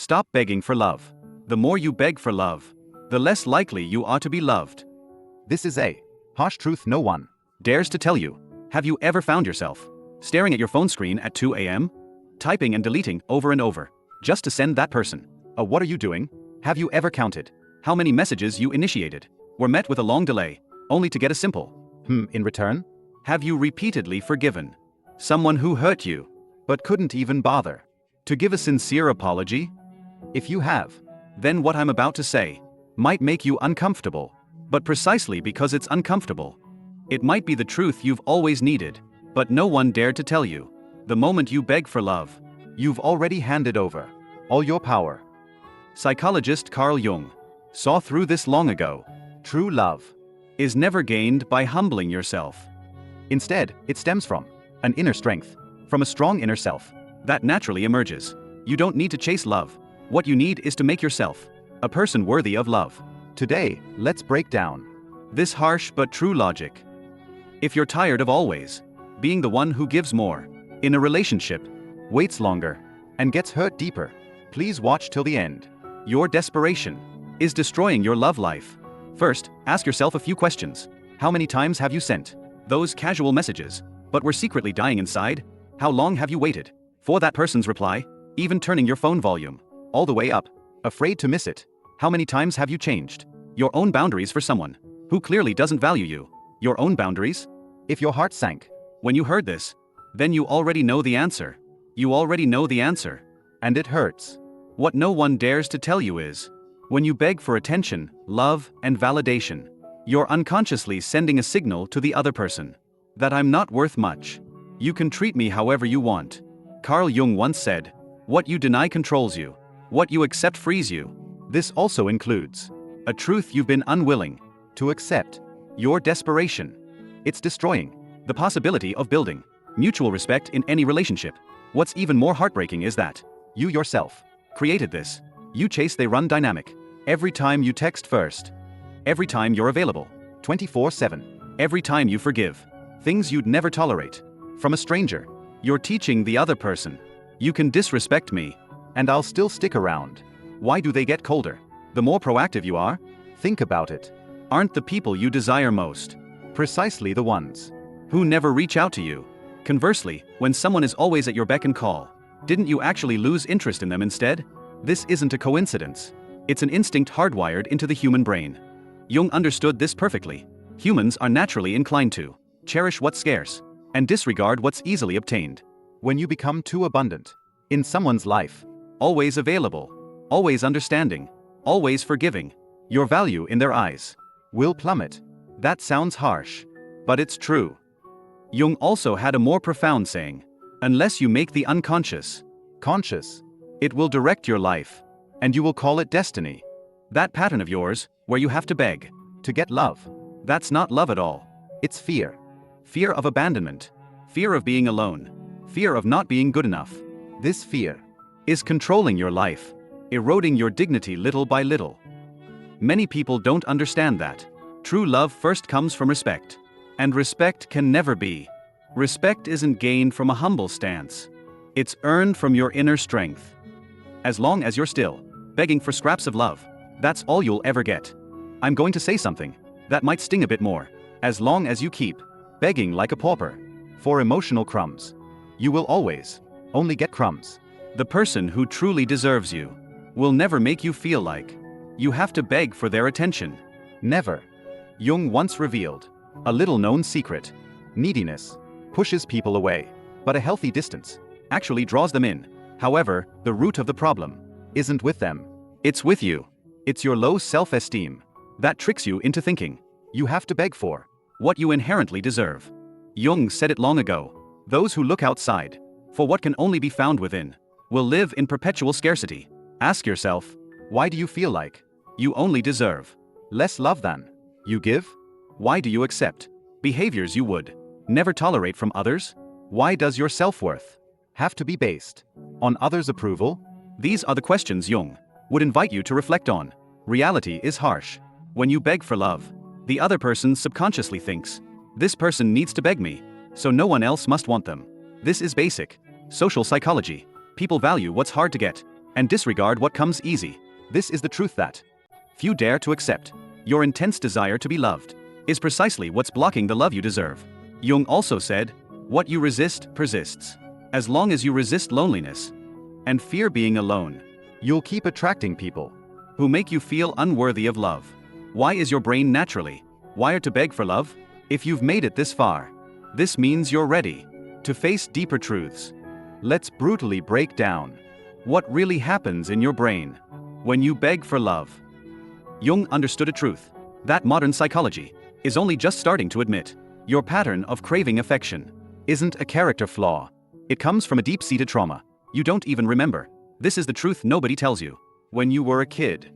Stop begging for love. The more you beg for love, the less likely you are to be loved. This is a harsh truth no one dares to tell you. Have you ever found yourself staring at your phone screen at 2 a.m., typing and deleting over and over, just to send that person a "what are you doing"? Have you ever counted how many messages you initiated were met with a long delay, only to get a simple in return? Have you repeatedly forgiven someone who hurt you, But couldn't even bother to give a sincere apology? if you have. Then what I'm about to say might make you uncomfortable, but precisely because it's uncomfortable, it might be the truth you've always needed, but no one dared to tell you. The moment you beg for love, You've already handed over all your power. Psychologist Carl Jung saw through this long ago. True love. Is never gained by humbling yourself. Instead, it stems from an inner strength, from a strong inner self That naturally emerges. You don't need to chase love. What you need is to make yourself a person worthy of love. Today, let's break down This harsh but true logic. If you're tired of always being the one who gives more in a relationship, waits longer and gets hurt deeper. Please watch till the end. your desperation is destroying your love life. First, ask yourself a few questions. How many times have you sent those casual messages, but were secretly dying inside? How long have you waited for that person's reply, even turning your phone volume all the way up, Afraid to miss it. How many times have you changed your own boundaries for someone who clearly doesn't value you? Your own boundaries? If your heart sank When you heard this, then you already know the answer. You already know the answer. and it hurts, What no one dares to tell you is, when you beg for attention, love, and validation, you're unconsciously sending a signal to the other person that I'm not worth much. You can treat me however you want. Carl Jung once said, what you deny controls you. What you accept frees you. This also includes a truth you've been unwilling to accept. your desperation. It's destroying the possibility of building mutual respect in any relationship. What's even more heartbreaking is that You yourself created this. You chase, they run dynamic. Every time you text first. Every time you're available. 24/7. Every time you forgive. Things you'd never tolerate from a stranger. You're teaching the other person, you can disrespect me, And I'll still stick around. why do they get colder? The more proactive you are, Think about it. aren't the people you desire most Precisely the ones who never reach out to you. Conversely, when someone is always at your beck and call, didn't you actually lose interest in them instead? This isn't a coincidence. It's an instinct hardwired into the human brain. Jung understood this perfectly. Humans are naturally inclined to cherish what's scarce and disregard what's easily obtained. when you become too abundant in someone's life. Always available, always understanding, always forgiving, your value in their eyes Will plummet. That sounds harsh, but it's true. Jung also had a more profound saying, unless you make the unconscious Conscious. it will direct your life. And you will call it destiny. That pattern of yours, where you have to beg, To get love. that's not love at all. It's fear. Fear of abandonment, fear of being alone, fear of not being good enough, This fear is controlling your life, eroding your dignity little by little. Many people don't understand that. True love first comes from respect. And respect can never be. Respect isn't gained from a humble stance. It's earned from your inner strength. As long as you're still begging for scraps of love, that's all you'll ever get. I'm going to say something that might sting a bit more. As long as you keep begging like a pauper for emotional crumbs, you will always only get crumbs. the person who truly deserves you will never make you feel like you have to beg for their attention. Never. Jung once revealed a little known secret. Neediness pushes people away, but a healthy distance Actually draws them in. However, the root of the problem isn't with them. it's with you. It's your low self-esteem that tricks you into thinking You have to beg for what you inherently deserve. Jung said it long ago. Those who look outside for what can only be found within will live in perpetual scarcity. Ask yourself, why do you feel like you only deserve less love than you give? why do you accept behaviors you would never tolerate from others? Why does your self-worth Have to be based on others' approval? These are the questions Jung would invite you to reflect on. Reality is harsh. When you beg for love, the other person subconsciously thinks, this person needs to beg me, so no one else must want them. This is basic social psychology. People value what's hard to get and disregard what comes easy. This is the truth that Few dare to accept. Your intense desire to be loved is precisely what's blocking the love you deserve. Jung also said, what you resist persists. As long as you resist loneliness and fear being alone, you'll keep attracting people who make you feel unworthy of love. Why is your brain naturally wired to beg for love? If you've made it this far, this means you're ready to face deeper truths. Let's brutally break down what really happens in your brain when you beg for love. Jung understood a truth that modern psychology is only just starting to admit. Your pattern of craving affection isn't a character flaw. It comes from a deep-seated trauma you don't even remember. This is the truth nobody tells you. When you were a kid,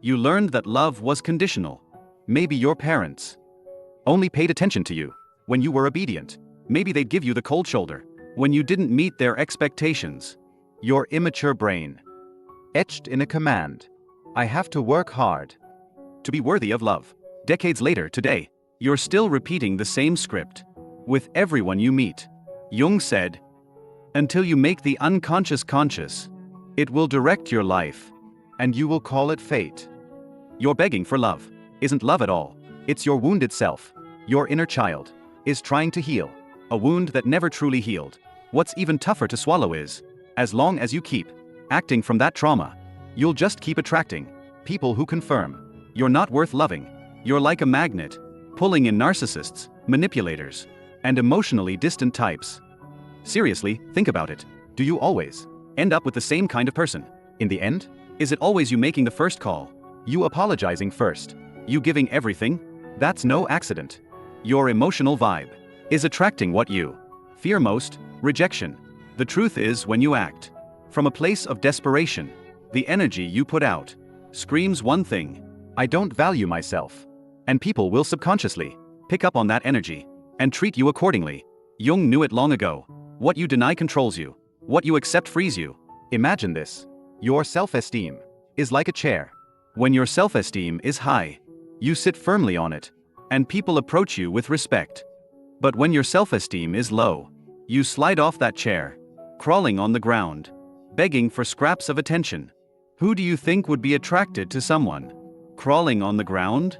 you learned that love was conditional. Maybe your parents only paid attention to you when you were obedient. Maybe they'd give you the cold shoulder when you didn't meet their expectations. Your immature brain etched in a command: I have to work hard to be worthy of love. Decades later today, you're still repeating the same script with everyone you meet. Jung said, until you make the unconscious conscious, it will direct your life, and you will call it fate. Your begging for love isn't love at all. It's your wounded self. Your inner child is trying to heal a wound that never truly healed. What's even tougher to swallow is, as long as you keep acting from that trauma, you'll just keep attracting people who confirm you're not worth loving. You're like a magnet, pulling in narcissists, manipulators, and emotionally distant types. Seriously, think about it. Do you always end up with the same kind of person? In the end? Is it always you making the first call? You apologizing first? You giving everything? That's no accident. Your emotional vibe is attracting what you fear most: rejection. The truth is, when you act from a place of desperation, the energy you put out screams one thing: I don't value myself. And people will subconsciously pick up on that energy and treat you accordingly. Jung knew it long ago. What you deny controls you. What you accept frees you. Imagine this. Your self-esteem is like a chair. When your self-esteem is high, you sit firmly on it, and people approach you with respect. But when your self-esteem is low, you slide off that chair, crawling on the ground, begging for scraps of attention. Who do you think would be attracted to someone crawling on the ground?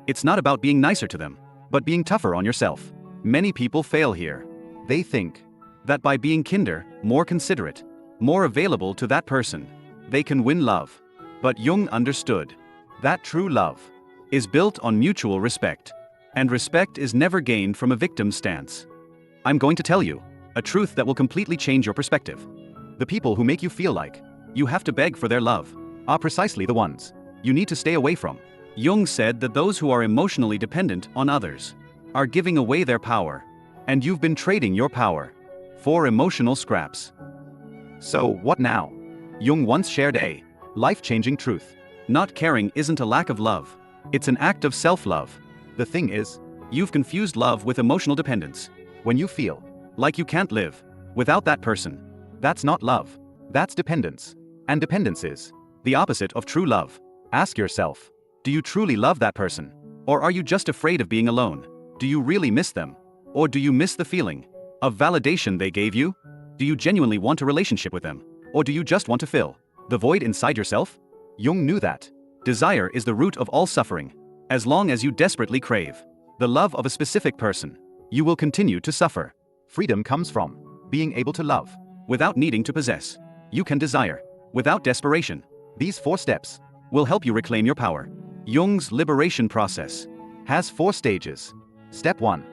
It's not about being nicer to them, but being tougher on yourself. Many people fail here. They think that by being kinder, more considerate, more available to that person, they can win love. But Jung understood that true love is built on mutual respect, and respect is never gained from a victim stance. I'm going to tell you a truth that will completely change your perspective. The people who make you feel like you have to beg for their love are precisely the ones you need to stay away from. Jung said that those who are emotionally dependent on others are giving away their power, and you've been trading your power for emotional scraps. So, what now? Jung once shared a life-changing truth. Not caring isn't a lack of love. It's an act of self-love. The thing is, you've confused love with emotional dependence. When you feel like you can't live without that person, that's not love. That's dependence. And dependence is the opposite of true love. Ask yourself, do you truly love that person? Or are you just afraid of being alone? Do you really miss them? Or do you miss the feeling of validation they gave you? Do you genuinely want a relationship with them? Or do you just want to fill the void inside yourself? Jung knew that desire is the root of all suffering. As long as you desperately crave the love of a specific person, you will continue to suffer. Freedom comes from being able to love without needing to possess. You can desire without desperation. These 4 steps will help you reclaim your power. Jung's liberation process has 4 stages. Step 1.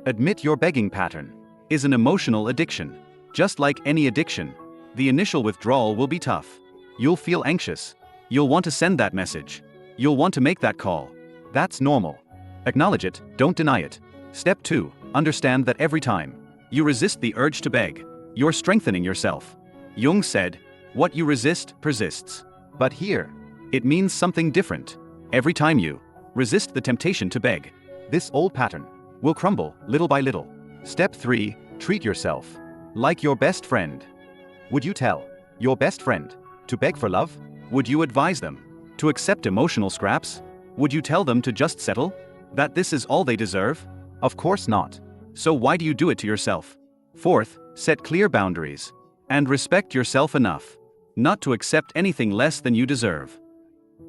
Admit your begging pattern is an emotional addiction. Just like any addiction, the initial withdrawal will be tough. You'll feel anxious. You'll want to send that message. You'll want to make that call. That's normal. Acknowledge it, don't deny it. Step 2. Understand that every time you resist the urge to beg, you're strengthening yourself. Jung said, what you resist persists. But here, it means something different. Every time you resist the temptation to beg, this old pattern will crumble little by little. Step 3. Treat yourself like your best friend. Would you tell your best friend to beg for love? Would you advise them to accept emotional scraps? Would you tell them to just settle? That this is all they deserve? Of course not. So why do you do it to yourself? Fourth, set clear boundaries and respect yourself enough not to accept anything less than you deserve.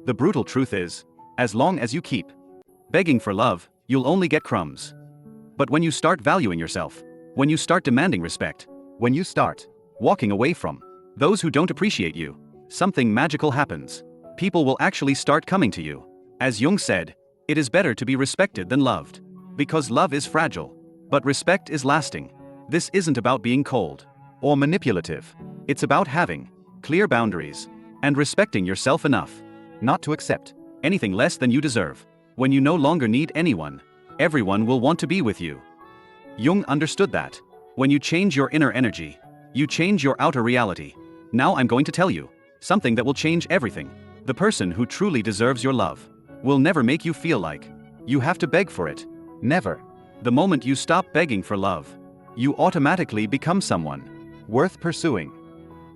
The brutal truth is, as long as you keep begging for love, you'll only get crumbs. But when you start valuing yourself, when you start demanding respect, when you start walking away from those who don't appreciate you, something magical happens. People will actually start coming to you. As Jung said, it is better to be respected than loved. Because love is fragile, but respect is lasting. This isn't about being cold or manipulative. It's about having clear boundaries and respecting yourself enough not to accept anything less than you deserve. When you no longer need anyone, everyone will want to be with you. Jung understood that. When you change your inner energy, you change your outer reality. Now I'm going to tell you something that will change everything. The person who truly deserves your love will never make you feel like you have to beg for it. Never. The moment you stop begging for love, you automatically become someone worth pursuing.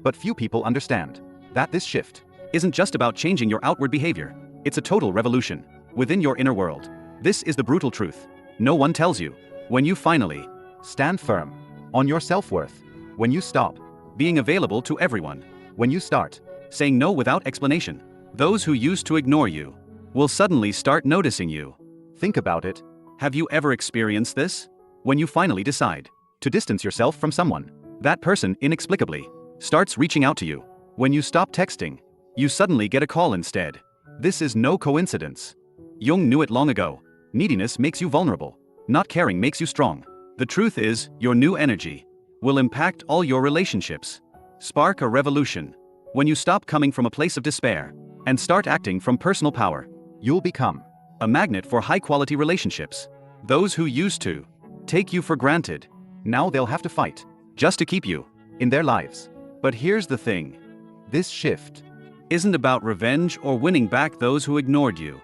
But few people understand that this shift isn't just about changing your outward behavior. It's a total revolution within your inner world. This is the brutal truth no one tells you. When you finally stand firm on your self-worth, when you stop being available to everyone, when you start saying no without explanation, those who used to ignore you will suddenly start noticing you. Think about it. Have you ever experienced this? When you finally decide to distance yourself from someone, that person inexplicably starts reaching out to you. When you stop texting, you suddenly get a call instead. This is no coincidence. Jung knew it long ago. Neediness makes you vulnerable. Not caring makes you strong. The truth is, your new energy will impact all your relationships. Spark a revolution. When you stop coming from a place of despair and start acting from personal power, you'll become a magnet for high-quality relationships. Those who used to take you for granted, now they'll have to fight just to keep you in their lives. But here's the thing. This shift isn't about revenge or winning back those who ignored you.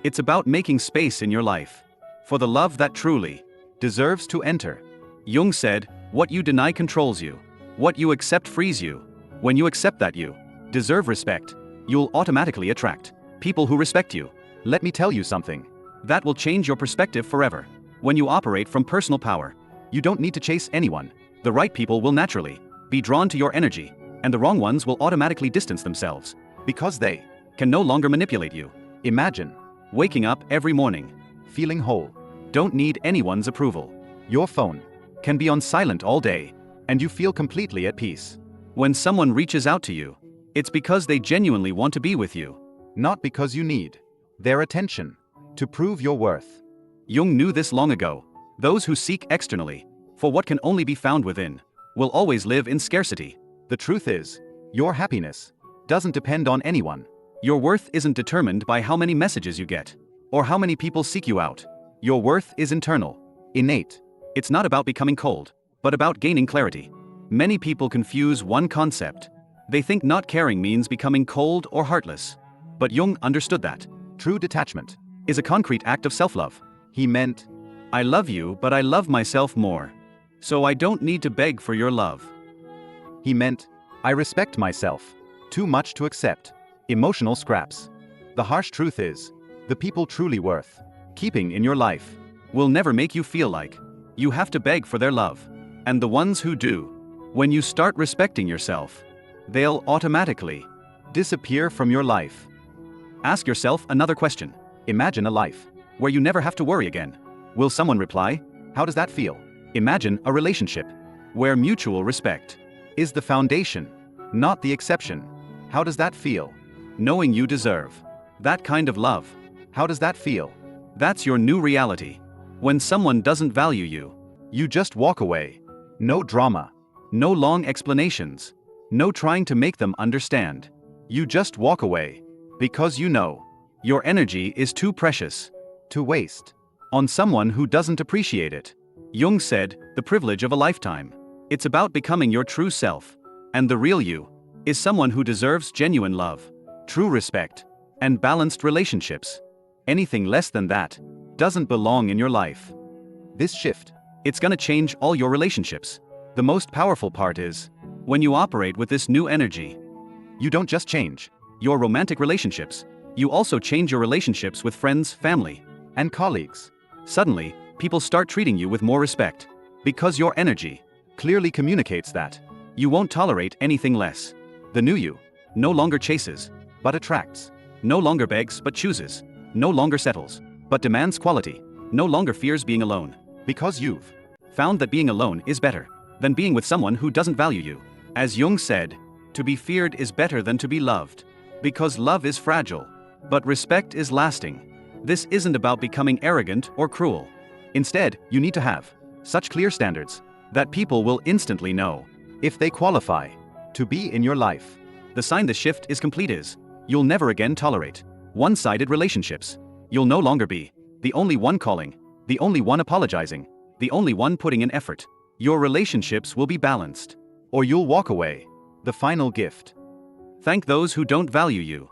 It's about making space in your life for the love that truly deserves to enter. Jung said, what you deny controls you. What you accept frees you. When you accept that you deserve respect, you'll automatically attract people who respect you. Let me tell you something that will change your perspective forever. When you operate from personal power, you don't need to chase anyone. The right people will naturally be drawn to your energy, and the wrong ones will automatically distance themselves because they can no longer manipulate you. Imagine waking up every morning feeling whole. Don't need anyone's approval. Your phone can be on silent all day, and you feel completely at peace. When someone reaches out to you, it's because they genuinely want to be with you, not because you need their attention to prove your worth. Jung knew this long ago. Those who seek externally for what can only be found within will always live in scarcity. The truth is, your happiness doesn't depend on anyone. Your worth isn't determined by how many messages you get or how many people seek you out. Your worth is internal, innate. It's not about becoming cold, but about gaining clarity. Many people confuse one concept. They think not caring means becoming cold or heartless. But Jung understood that true detachment is a concrete act of self-love. He meant, I love you, but I love myself more. So I don't need to beg for your love. He meant, I respect myself too much to accept emotional scraps. The harsh truth is, the people truly worth keeping in your life will never make you feel like you have to beg for their love. And the ones who do, when you start respecting yourself, they'll automatically disappear from your life. Ask yourself another question. Imagine a life where you never have to worry again. Will someone reply? How does that feel? Imagine a relationship where mutual respect is the foundation, not the exception. How does that feel? Knowing you deserve that kind of love. How does that feel? That's your new reality. When someone doesn't value you, you just walk away. No drama. No long explanations. No trying to make them understand. You just walk away. Because you know your energy is too precious to waste on someone who doesn't appreciate it. Jung said, the privilege of a lifetime. It's about becoming your true self. And the real you is someone who deserves genuine love, true respect, and balanced relationships. Anything less than that doesn't belong in your life. This shift, it's gonna change all your relationships. The most powerful part is, when you operate with this new energy, you don't just change your romantic relationships, you also change your relationships with friends, family, and colleagues. Suddenly, people start treating you with more respect, because your energy clearly communicates that you won't tolerate anything less. The new you no longer chases, but attracts. No longer begs but chooses. No longer settles, but demands quality. No longer fears being alone. Because you've Found that being alone is better than being with someone who doesn't value you. As Jung said, to be feared is better than to be loved. Because love is fragile, but respect is lasting. This isn't about becoming arrogant or cruel. Instead, you need to have such clear standards that people will instantly know if they qualify to be in your life. The sign the shift is complete is you'll never again tolerate one-sided relationships. You'll no longer be the only one calling, the only one apologizing, the only one putting in effort. Your relationships will be balanced. Or you'll walk away. The final gift. Thank those who don't value you.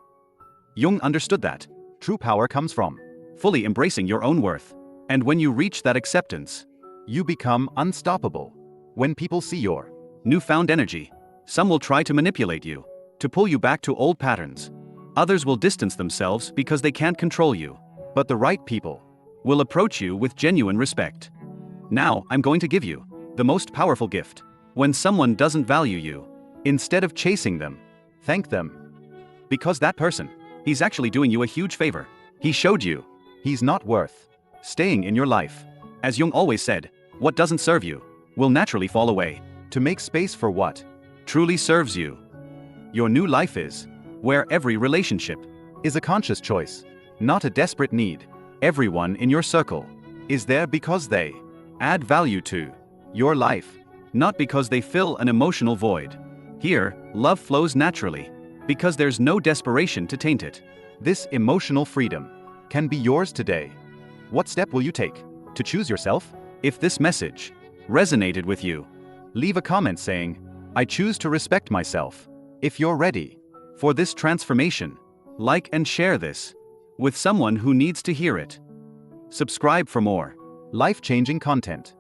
Jung understood that True power comes from fully embracing your own worth. And when you reach that acceptance, you become unstoppable. When people see your newfound energy, some will try to manipulate you, to pull you back to old patterns. Others will distance themselves because they can't control you. But the right people will approach you with genuine respect. Now, I'm going to give you the most powerful gift. When someone doesn't value you, instead of chasing them, thank them. Because that person, he's actually doing you a huge favor. He showed you he's not worth staying in your life. As Jung always said, what doesn't serve you will naturally fall away. To make space for what truly serves you. Your new life is where every relationship is a conscious choice, not a desperate need. Everyone in your circle is there because they add value to your life, not because they fill an emotional void. Here, love flows naturally, because there's no desperation to taint it. This emotional freedom can be yours today. What step will you take to choose yourself? If this message resonated with you, leave a comment saying, I choose to respect myself. If you're ready for this transformation, like and share this with someone who needs to hear it. Subscribe for more life-changing content.